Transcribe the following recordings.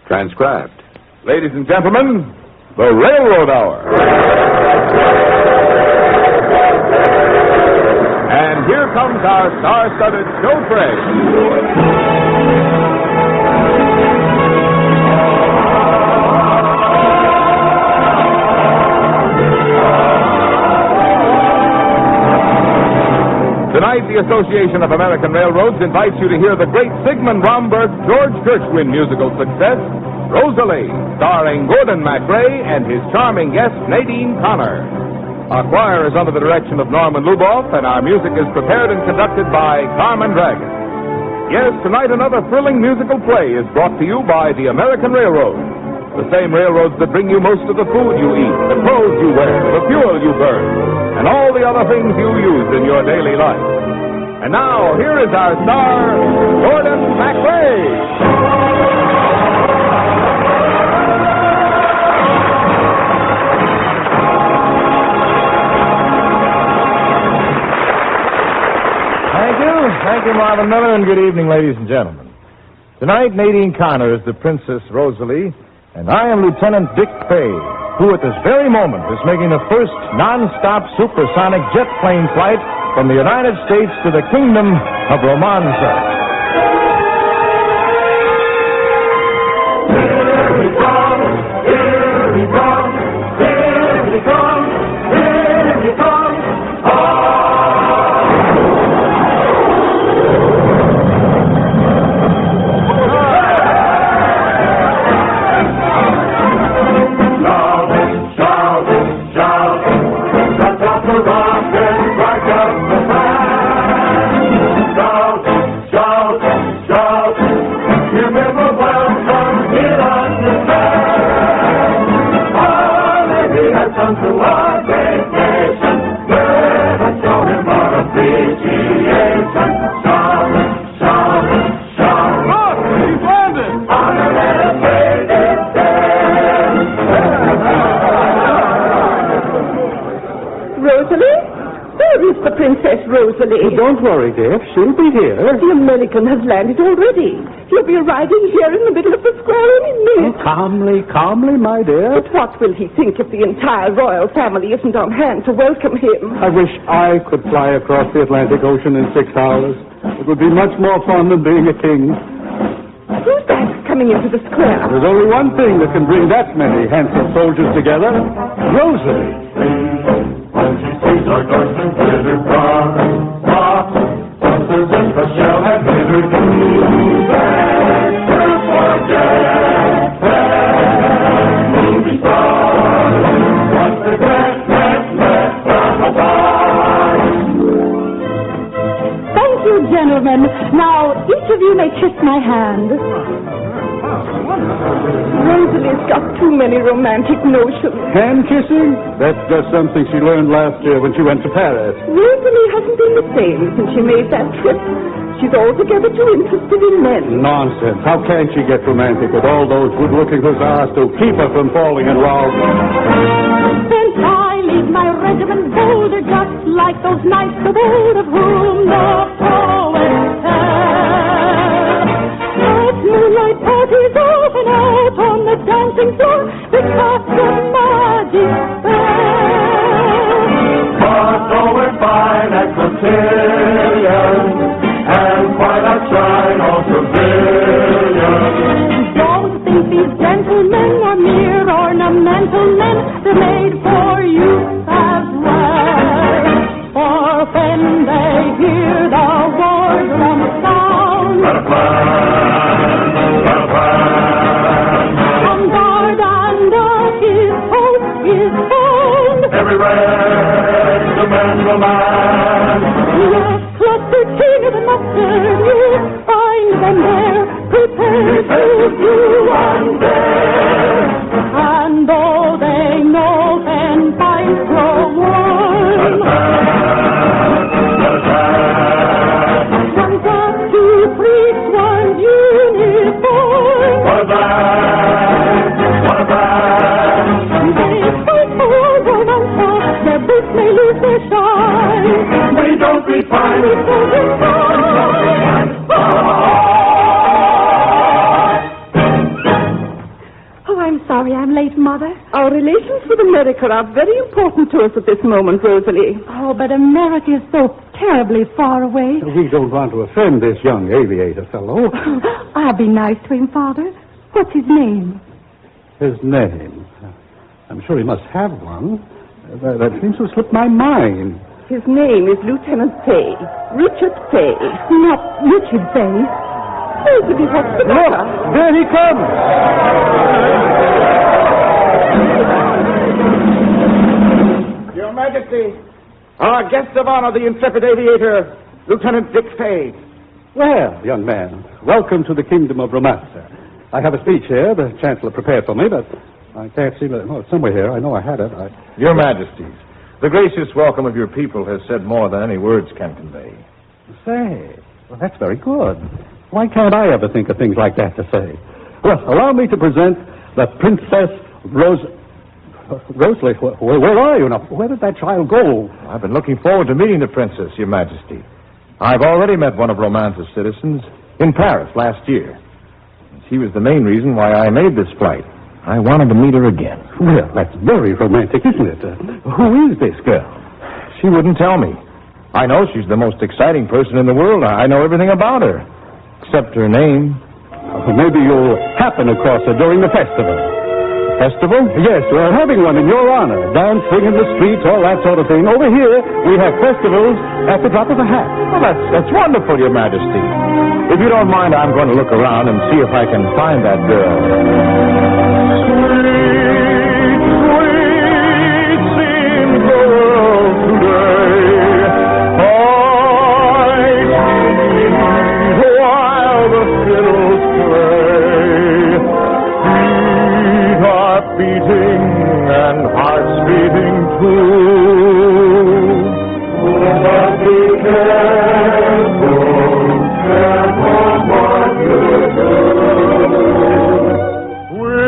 Transcribed. Ladies and gentlemen, the Railroad Hour. And here comes our star-studded show parade. Tonight, the Association of American Railroads invites you to hear the great Sigmund Romberg George Gershwin musical success, Rosalie, starring Gordon MacRae and his charming guest, Nadine Connor. Our choir is under the direction of Norman Luboff, and our music is prepared and conducted by Carmen Dragon. Yes, tonight another thrilling musical play is brought to you by the American Railroads, the same railroads that bring you most of the food you eat, the clothes you wear, the fuel you burn, and all the other things you use in your daily life. And now, here is our star, Gordon MacRae. Thank you, Marvin Miller, and good evening, ladies and gentlemen. Tonight, Nadine Connor is the Princess Rosalie, and I am Lieutenant Dick Fay, who at this very moment is making the first non-stop supersonic jet plane flight from the United States to the kingdom of Romanza. Here he comes, here he comes, here he comes, here he comes. Princess Rosalie. Oh, don't worry, Dave. She'll be here. The American has landed already. He'll be arriving here in the middle of the square any minute. Oh, calmly, my dear. But what will he think if the entire royal family isn't on hand to welcome him? I wish I could fly across the Atlantic Ocean in 6 hours. It would be much more fun than being a king. Who's that coming into the square? There's only one thing that can bring that many handsome soldiers together. Rosalie. When she sees our Gershwin glitter rock, buses in the shell and glitter do that. Just forget that movie stars. Once the let Thank you, gentlemen. Now, each of you may kiss my hand. Rosalie's got too many romantic notions. Hand kissing? That's just something she learned last year when she went to Paris. Rosalie hasn't been the same since she made that trip. She's altogether too interested in men. Nonsense. How can she get romantic with all those good-looking hussars to keep her from falling in love? Since I lead my regiment bolder, just like those knights of old of whom the poet tells. At moonlight parties often out on the dancing floor, they cast a magic spell. but though we're fine at cotillion, and quite outshine all civilians. Don't think these gentlemen are mere ornamental men. They're made for you as well. For when they hear the war drum sound, Got a plan, got a plan. on guard and his host is found. Every regimental man. Yes, cluster king of the muster, you find them there, prepared to do unfair. And though they know and fight grow warm, one's got to preach one's uniform. What a plan, what a plan. They fight for Romanza, their boots may lose their shine. We don't refine, We don't refine. Father? Our relations with America are very important to us at this moment, Rosalie. Oh, but America is so terribly far away. We don't want to offend this young aviator fellow. I'll be nice to him, Father. What's his name? His name? I'm sure he must have one. That seems to slip my mind. His name is Lieutenant Fay. Richard Fay. Not Richard Fay. Rosalie, what's the matter? There he comes! Your Majesty, our guest of honor, the intrepid aviator, Lieutenant Dick Fay. Well, young man, welcome to the kingdom of Romanza. I have a speech here the Chancellor prepared for me, but I can't see that. Oh, it's somewhere here. I know I had it. Your Majesties, the gracious welcome of your people has said more than any words can convey. Say, well, that's very good. Why can't I ever think of things like that to say? Well, allow me to present the Princess Rosalie, where are you now? Where did that child go? I've been looking forward to meeting the princess, Your Majesty. I've already met one of Romanza's citizens in Paris last year. She was the main reason why I made this flight. I wanted to meet her again. Well, that's very romantic, isn't it? Who is this girl? She wouldn't tell me. I know she's the most exciting person in the world. I know everything about her, except her name. Maybe you'll happen across her during the festival. Festival? Yes, we're having one in your honor. Dancing in the streets, all that sort of thing. Over here, we have festivals at the drop of a hat. Well, that's wonderful, Your Majesty. If you don't mind, I'm going to look around and see if I can find that girl. Sweet, sweet seems the world today. I sing while the fiddles play. Feet are beating and hearts beating too. But be careful, careful what you do. Will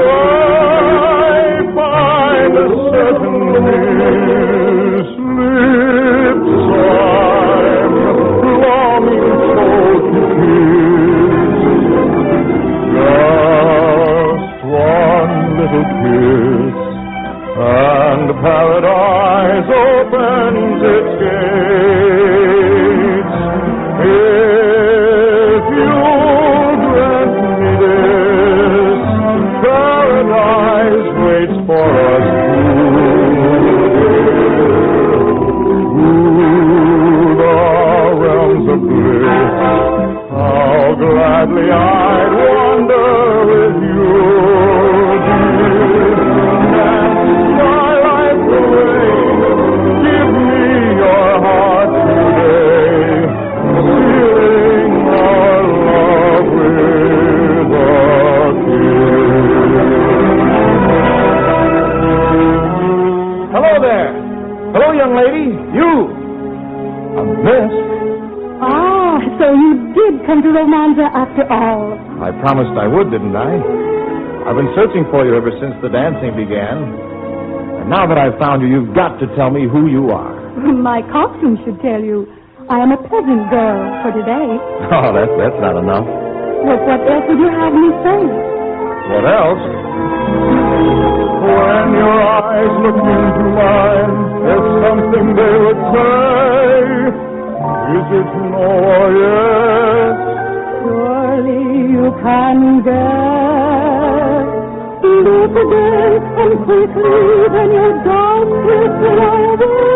I find a certain lips I'm longing so to kiss? Just one little kiss, and paradise opens its gates. If you'll grant me this, paradise waits for us through the realms of bliss. How gladly I'd wander with you, dear. Dance my life away. Give me your heart today. Sealing our love with a kiss. Hello there. Hello, young lady. You. A miss? Ah, so you did come to Romanza after all. I promised I would, didn't I? I've been searching for you ever since the dancing began. And now that I've found you, you've got to tell me who you are. My costume should tell you. I am a peasant girl for today. Oh, that's not enough. Well, what else would you have me say? What else? When your eyes look into mine, there's something they would say. Is it no or yes? Surely you can guess. Look again and quickly, then your doubt will fly away.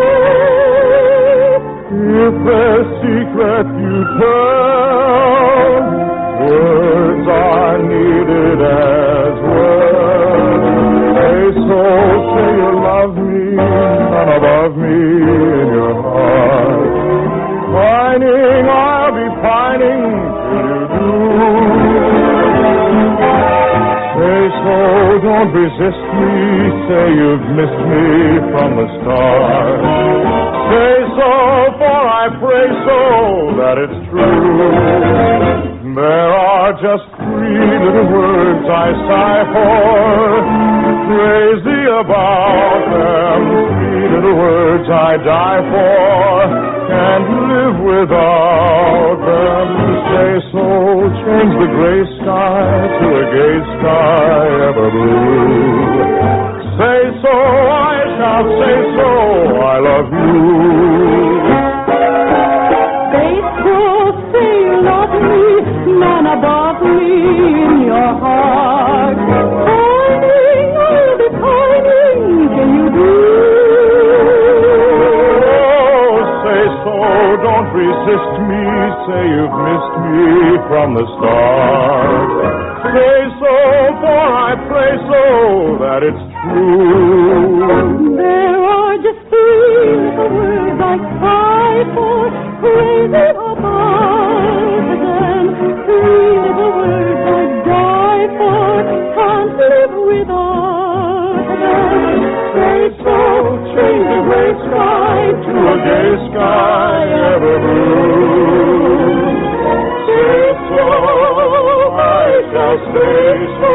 If there's secret you tell, words are needed as well. Say so, say you love me, none above me in your heart. Pining, I'll be pining till you do. Say so, don't resist me, say you've missed me from the start. Say so, for I pray so that it's true. There are just 3 little words I sigh for, crazy about them. 3 little words I die for, can't live without them. Say so, change the gray sky to a gay sky ever blue. Say so, I shall say so, I love you. Say so, say you love me, none above me in your heart. Pining, I'll be pining, can you do? Oh, say so, don't resist me, say you've missed me from the start. Say so, for I pray so that it's true. There are just three little words I cry for, crazy about them. Three little words I die for, can't live without them. Say so, change the gray sky to a gay sky ever blue. Say so, I shall say so,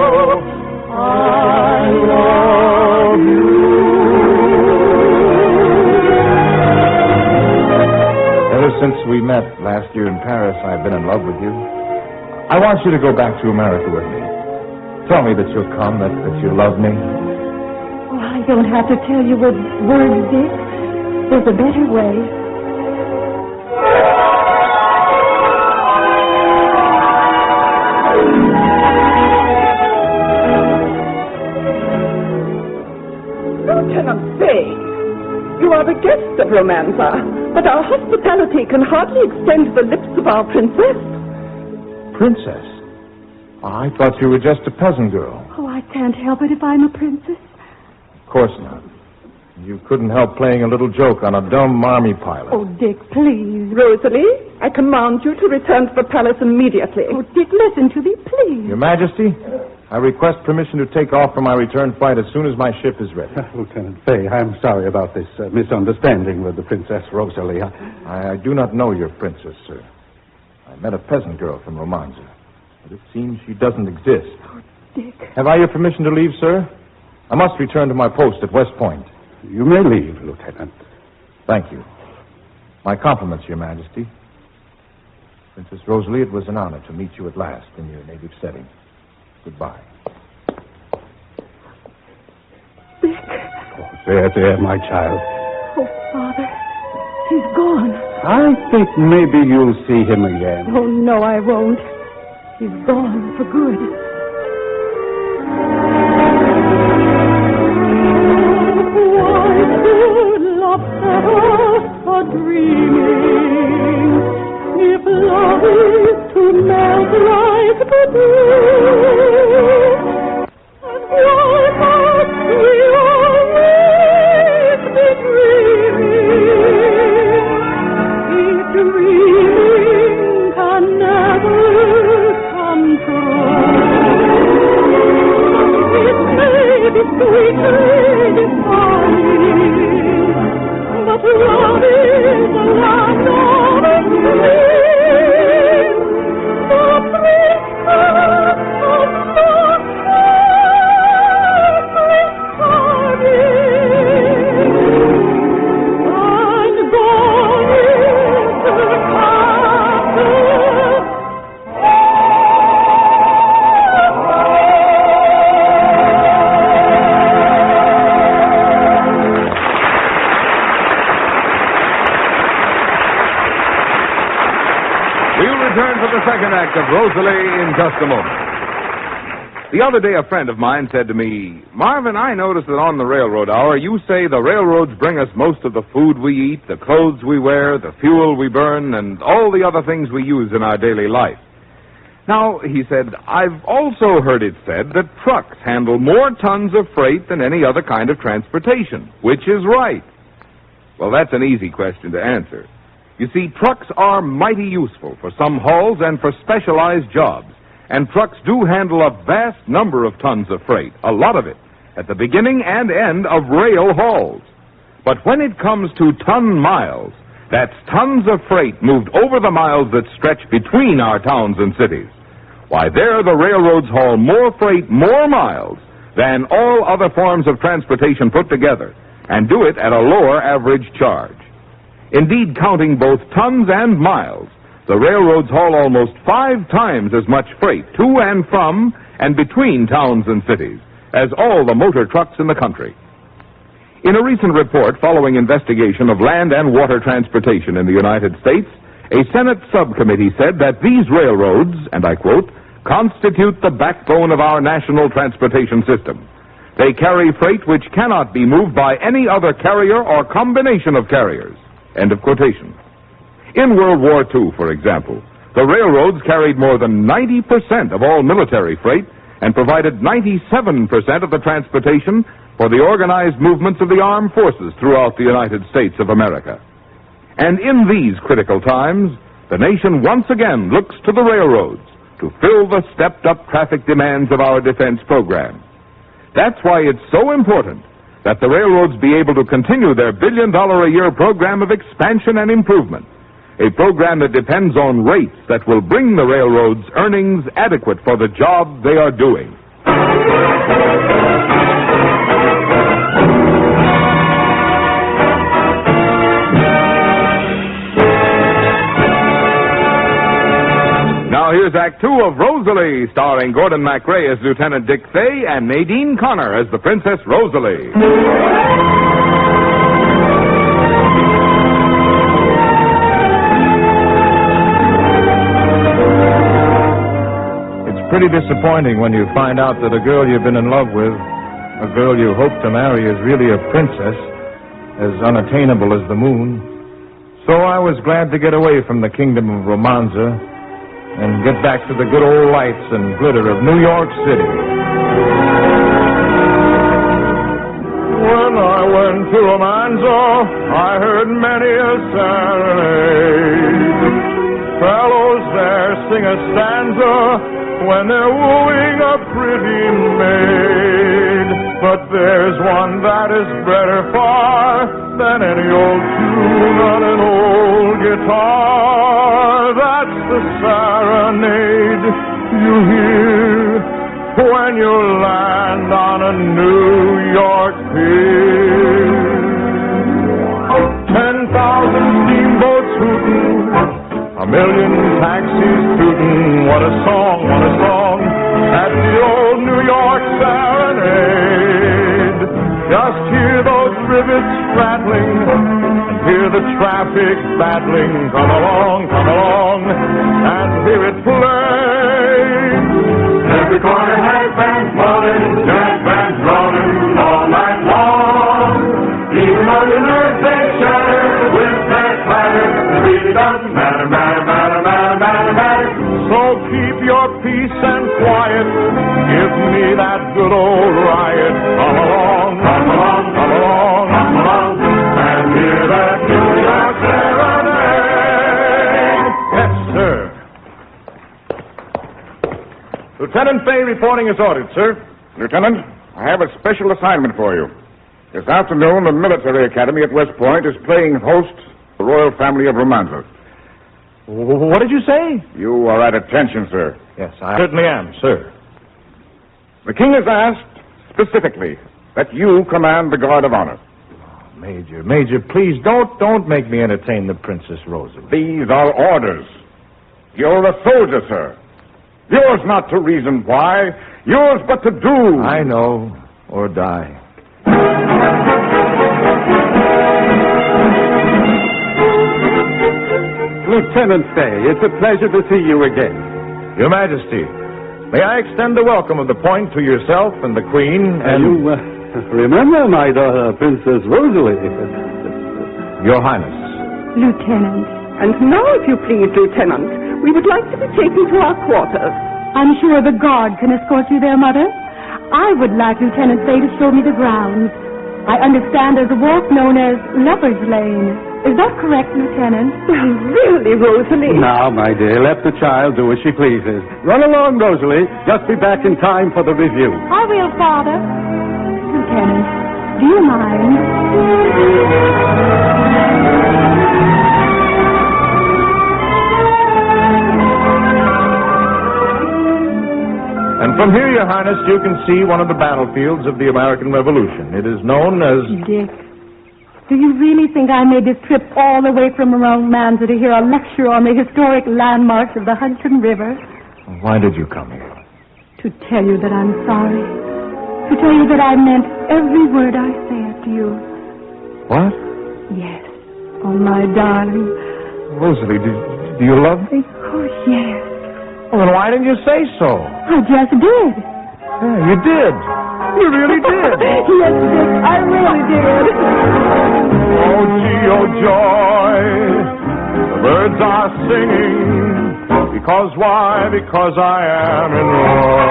I love you. Ever since we met last year in Paris, I've been in love with you. I want you to go back to America with me. Tell me that you'll come, that you love me. Oh, I don't have to tell you with words, Dick. There's a better way. Lieutenant Fay, you are the guest of Romanza, but our hospitality can hardly extend to the lips of our princess. Princess? I thought you were just a peasant girl. Oh, I can't help it if I'm a princess. Of course not. You couldn't help playing a little joke on a dumb army pilot. Oh, Dick, please. Rosalie, I command you to return to the palace immediately. Oh, Dick, listen to me, please. Your Majesty, I request permission to take off for my return flight as soon as my ship is ready. Lieutenant Fay, I'm sorry about this misunderstanding with the Princess Rosalie. I do not know your princess, sir. I met a peasant girl from Romanza, but it seems she doesn't exist. Oh, Dick. Have I your permission to leave, sir? I must return to my post at West Point. You may leave, Lieutenant. Thank you. My compliments, Your Majesty. Princess Rosalie, it was an honor to meet you at last in your native setting. Goodbye. Dick. Oh, there, my child. Oh, Father, he's gone. I think maybe you'll see him again. Oh, no, I won't. He's gone for good. Dreaming, if love is to melt like the dew, and why must we always be dreaming? If dreaming can never come true, it may be sweetly defining, but love is a land of dreams, the princess of every starting, and gone is the castle. Return for the second act of Rosalie in just a moment. The other day, a friend of mine said to me, Marvin, I noticed that on the railroad hour, you say the railroads bring us most of the food we eat, the clothes we wear, the fuel we burn, and all the other things we use in our daily life. Now, he said, I've also heard it said that trucks handle more tons of freight than any other kind of transportation. Which is right? Well, that's an easy question to answer. You see, trucks are mighty useful for some hauls and for specialized jobs. And trucks do handle a vast number of tons of freight, a lot of it, at the beginning and end of rail hauls. But when it comes to ton miles, that's tons of freight moved over the miles that stretch between our towns and cities. Why, there the railroads haul more freight, more miles, than all other forms of transportation put together, and do it at a lower average charge. Indeed, counting both tons and miles, the railroads haul almost 5 times as much freight to and from and between towns and cities as all the motor trucks in the country. In a recent report following investigation of land and water transportation in the United States, a Senate subcommittee said that these railroads, and I quote, constitute the backbone of our national transportation system. They carry freight which cannot be moved by any other carrier or combination of carriers. End of quotation. In World War II, for example, the railroads carried more than 90% of all military freight and provided 97% of the transportation for the organized movements of the armed forces throughout the United States of America. And in these critical times, the nation once again looks to the railroads to fill the stepped-up traffic demands of our defense program. That's why it's so important that the railroads be able to continue their billion-dollar-a-year program of expansion and improvement, a program that depends on rates that will bring the railroads earnings adequate for the job they are doing. Now here's Act Two of Rosalie, starring Gordon MacRae as Lieutenant Dick Fay and Nadine Connor as the Princess Rosalie. It's pretty disappointing when you find out that a girl you've been in love with, a girl you hope to marry, is really a princess, as unattainable as the moon. So I was glad to get away from the kingdom of Romanza and get back to the good old lights and glitter of New York City. When I went to Romanza, I heard many a serenade. Fellows there sing a stanza when they're wooing a pretty maid. But there's one that is better far than any old tune on an old guitar. That's the serenade you hear when you land on a New York pier. 10,000 steamboats hooting, a million taxis tooting. What a song, what a song. That's the old New York serenade. Just hear those rivets rattling and hear the traffic battling. Come along, and hear it play. Every corner has been rolling, jazz bands rolling all night long. Even though the nerves they shatter with their clatter, it really doesn't matter. So keep your peace and quiet. Give me that good old riot. Come along, and hear that New York serenade. Yes, sir. Lieutenant Fay reporting as ordered, sir. Lieutenant, I have a special assignment for you. This afternoon, the military academy at West Point is playing host to the royal family of Romanza. What did you say? You are at attention, sir. Yes, I certainly am, sir. The king has asked specifically that you command the guard of honor. Major, please don't make me entertain the Princess Rosalie. These are orders. You're a soldier, sir. Yours not to reason why, yours but to do. I know, or die. Lieutenant Fay, it's a pleasure to see you again. Your Majesty, may I extend the welcome of the Point to yourself and the Queen and... You remember my daughter, Princess Rosalie? Your Highness. Lieutenant. And now, if you please, Lieutenant, we would like to be taken to our quarters. I'm sure the guard can escort you there, Mother. I would like Lieutenant Fay to show me the grounds. I understand there's a walk known as Lover's Lane. Is that correct, Lieutenant? Really, Rosalie? Now, my dear, let the child do as she pleases. Run along, Rosalie. Just be back in time for the review. I will, Father. Lieutenant, do you mind? And from here, Your Highness, you can see one of the battlefields of the American Revolution. It is known as... Dick, do you really think I made this trip all the way from Romance to hear a lecture on the historic landmarks of the Hudson River? Why did you come here? To tell you that I'm sorry. To tell you that I meant every word I said to you. What? Yes. Oh, my darling. Rosalie, do you love me? Oh, yes. Well, then why didn't you say so? I just did. Yeah, you did. You really did. Yes, Dick, I really did. Oh, gee, oh, joy, the birds are singing. Because why? Because I am in love.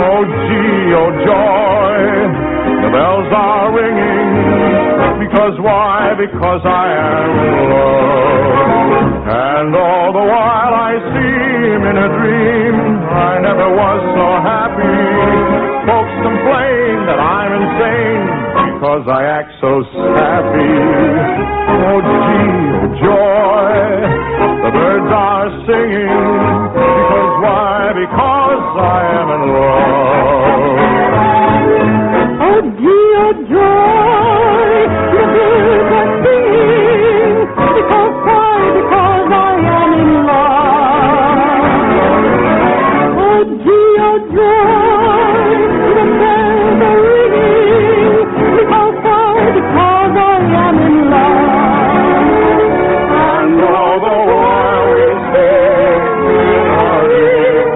Oh, gee, oh, joy, the bells are ringing. Because why? Because I am in love. And all the while I seem in a dream. I never was so happy. Folks complain that I'm insane because I act so sappy. Oh, gee, oh, joy, the birds are singing. Because why? Because I am in love. Oh, gee, oh, joy, the birds are singing. Because why? Because I am in love. Oh, gee, oh, joy, the bells are ringing. Because why? Because I am in love. And all the while we sing in our dream,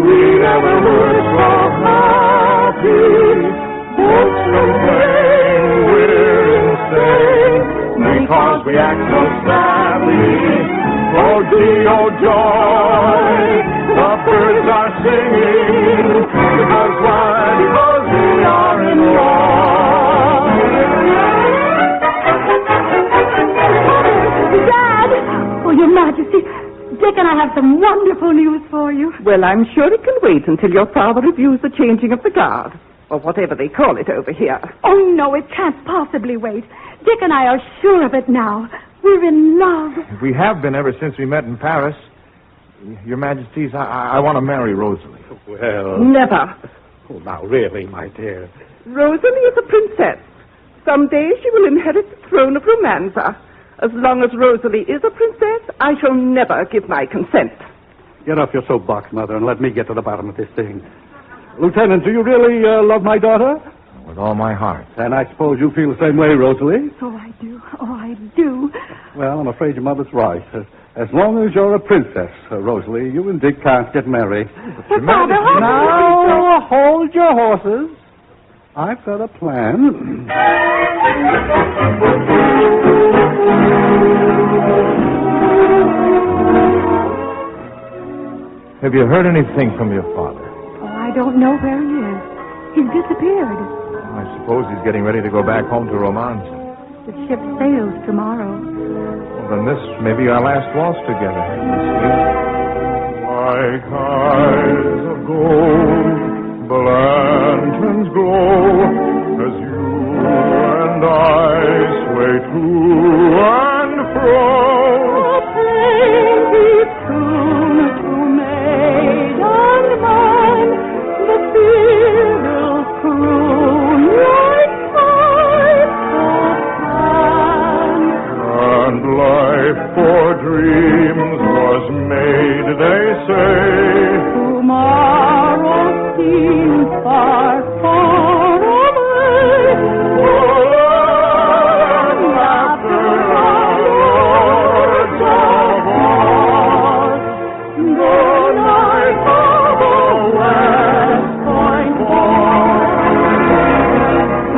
we never were so happy. Folks complain we're insane because we act so sadly. Oh, gee, oh, joy, the birds are singing. Because why? Because we are in love. Dad! Oh, Your Majesty, Dick and I have some wonderful news for you. Well, I'm sure it can wait until your father reviews the changing of the guard, or whatever they call it over here. Oh, no, it can't possibly wait. Dick and I are sure of it now. We're in love. We have been ever since we met in Paris. Your Majesties, I want to marry Rosalie. Well... Never. Oh, now, really, my dear. Rosalie is a princess. Someday she will inherit the throne of Romanza. As long as Rosalie is a princess, I shall never give my consent. Get off your soapbox, Mother, and let me get to the bottom of this thing. Lieutenant, do you really love my daughter? With all my heart. And I suppose you feel the same way, Rosalie? Oh, I do. Oh, I do. Well, I'm afraid your mother's right. As long as you're a princess, Rosalie, you and Dick can't get married. But, Father, Now, hold your horses. I've got a plan. Have you heard anything from your father? Oh, I don't know where he is. He's disappeared. I suppose he's getting ready to go back home to Romanza. The ship sails tomorrow. Well, then this may be our last waltz together. Like eyes of gold, the lanterns glow as you and I sway to and fro. A painted tune to maiden mine, the fiddle croon like pipe of Pan. And life for dreams was made, they say. Tomorrow seems far, far away. And after our words of art, the night of the West Point Wall.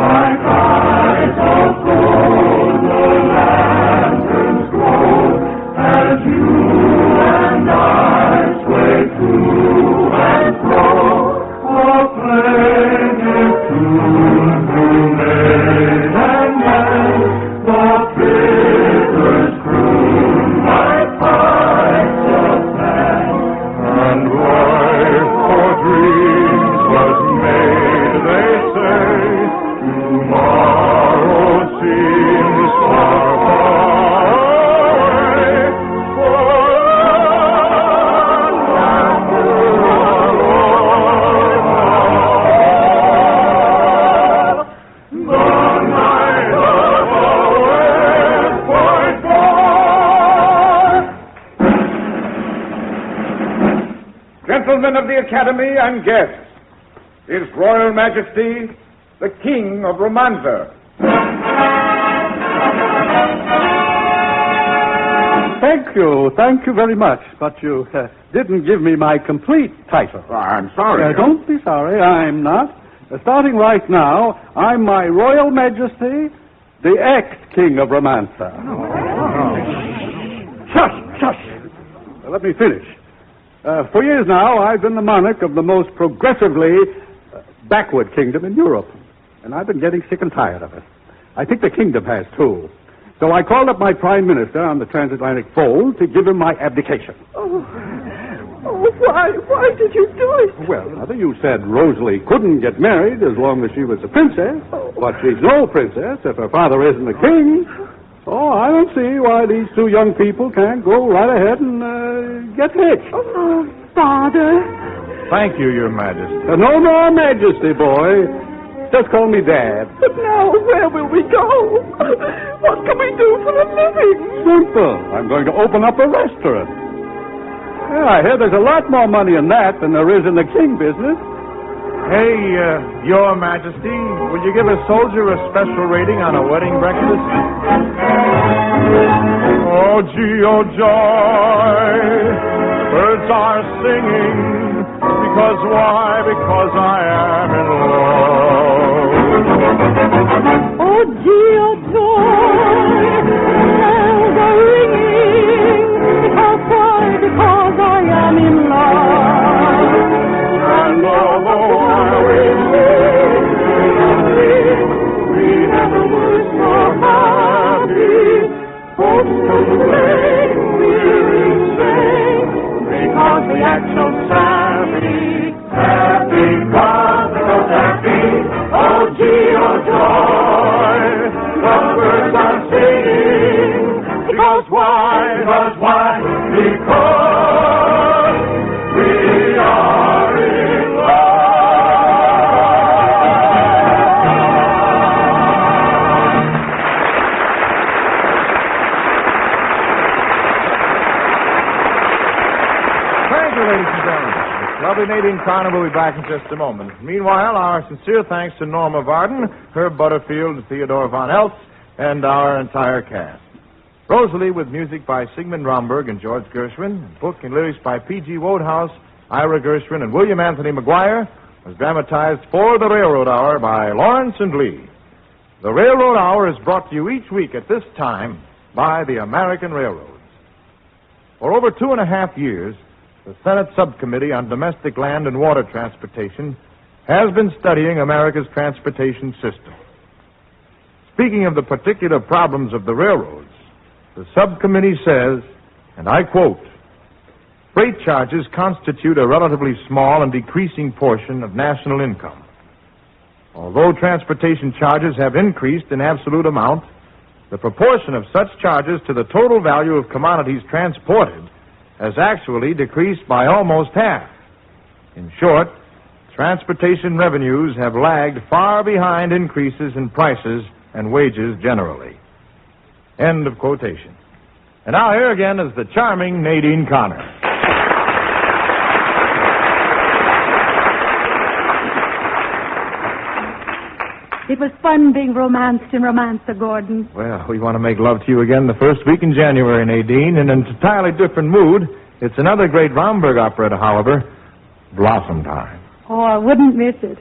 Like eyes of gold, the lanterns glow as you and I sway to and fro. A Gentlemen of the Academy and guests, His Royal Majesty, the King of Romanza. Thank you very much, but you didn't give me my complete title. I'm sorry. Don't be sorry, I'm not. Starting right now, I'm My Royal Majesty, the ex-King of Romanza. Shush! Let me finish. For years now, I've been the monarch of the most progressively backward kingdom in Europe, and I've been getting sick and tired of it. I think the kingdom has, too. So I called up my prime minister on the transatlantic fold to give him my abdication. Why did you do it? Well, Mother, you said Rosalie couldn't get married as long as she was a princess, but she's no princess if her father isn't a king. So I don't see why these two young people can't go right ahead and get hitched. Oh, Father. Thank you, Your Majesty. No more Majesty, boy. Just call me Dad. But now, where will we go? What can we do for a living? Simple. I'm going to open up a restaurant. Yeah, I hear there's a lot more money in that than there is in the king business. Hey, Your Majesty, will you give a soldier a special rating on a wedding breakfast? Oh, gee, oh, joy, birds are singing, because why? Because I am in love. Oh, gee, oh, joy, bells are ringing, because why? Because I am in love. And although we live, we never were so happy. Hopes to play, weary sing, because we act so savvy. Happy, cause we're happy. Oh, gee, oh, joy, the birds are singing. Because why? Because why? Because we are in love. Thank you, ladies and gentlemen. Lovely Nadine Connor will be back in just a moment. Meanwhile, our sincere thanks to Norma Varden, Herb Butterfield, Theodore Von Eltz, and our entire cast. Rosalie, with music by Sigmund Romberg and George Gershwin, book and lyrics by P.G. Wodehouse, Ira Gershwin, and William Anthony Maguire, was dramatized for the Railroad Hour by Lawrence and Lee. The Railroad Hour is brought to you each week at this time by the American Railroads. For over 2.5 years, the Senate Subcommittee on Domestic Land and Water Transportation has been studying America's transportation system. Speaking of the particular problems of the railroads, the subcommittee says, and I quote, "Freight charges constitute a relatively small and decreasing portion of national income. Although transportation charges have increased in absolute amount, the proportion of such charges to the total value of commodities transported has actually decreased by almost half. In short, transportation revenues have lagged far behind increases in prices and wages generally." End of quotation. And now here again is the charming Nadine Connor. It was fun being romanced in Romanza, Gordon. Well, we want to make love to you again the first week in January, Nadine, in an entirely different mood. It's another great Romberg operetta, however, Blossom Time. Oh, I wouldn't miss it.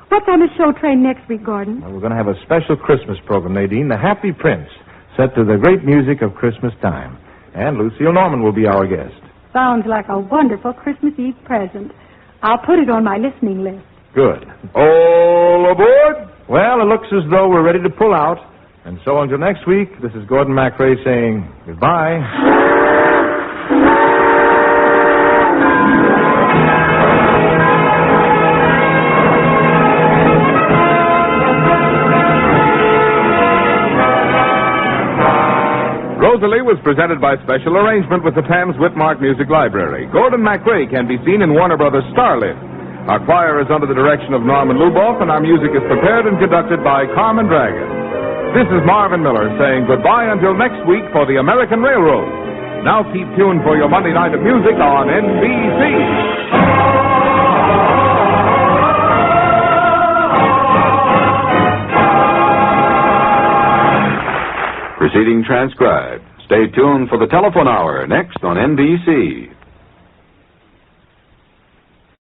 What's on the show train next week, Gordon? Well, we're going to have a special Christmas program, Nadine, The Happy Prince, set to the great music of Christmas time. And Lucille Norman will be our guest. Sounds like a wonderful Christmas Eve present. I'll put it on my listening list. Good. All aboard! Well, it looks as though we're ready to pull out. And so until next week, this is Gordon MacRae saying goodbye. Rosalie was presented by special arrangement with the Thames Whitmark Music Library. Gordon MacRae can be seen in Warner Brothers' Starlit. Our choir is under the direction of Norman Luboff, and our music is prepared and conducted by Carmen Dragon. This is Marvin Miller saying goodbye until next week for the American Railroad. Now keep tuned for your Monday night of music on NBC. Proceeding transcribed. Stay tuned for the telephone hour next on NBC.